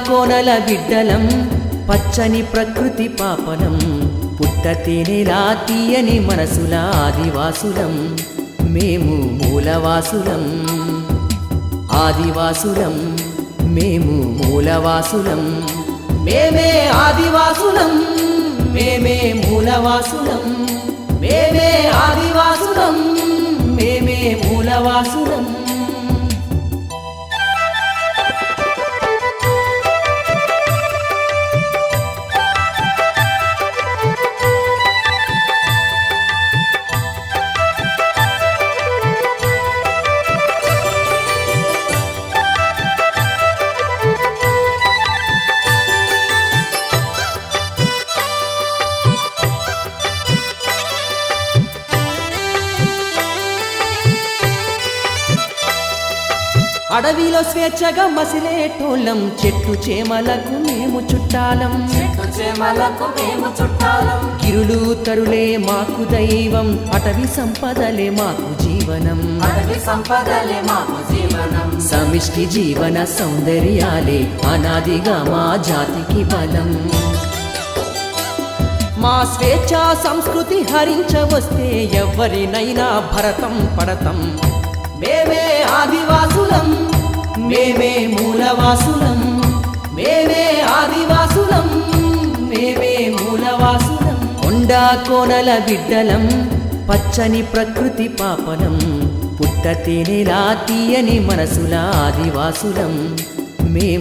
కోనల బిడ్డలం పచ్చని ప్రకృతి పాపలం పుట్టతేనేలా తీయని మనసుల ఆదివాసులం మేము మూలవాసులం ఆదివాసులం మేము మూలవాసులం మేమే ఆదివాసులం మేమే మూలవాసులం మేమే ఆదివాసులం మేమే మూలవాసులం అడవిలో స్వేచ్ఛగా మసిలేటోళ్ళం చెట్టు చేమలకు మేము చుట్టాలం గిరులు తరులే మాకు దైవం అటవీ సంపదలే మాకు జీవనం సమిష్టి జీవన సౌందర్యాలే అనాదిగా మా జాతికి బలం మా స్వేచ్ఛా సంస్కృతి హరించవస్తే ఎవరినైనా భరతం పడతం మేమే ఆదివాసులం మేమే మూలవాసులం మేమే ఆదివాసులం మేమే మూలవాసులం కొండా కోనల బిడ్డలం పచ్చని ప్రకృతి పాపలం పుట్టతేనేలా తీయని మనసుల ఆదివాసులం మేము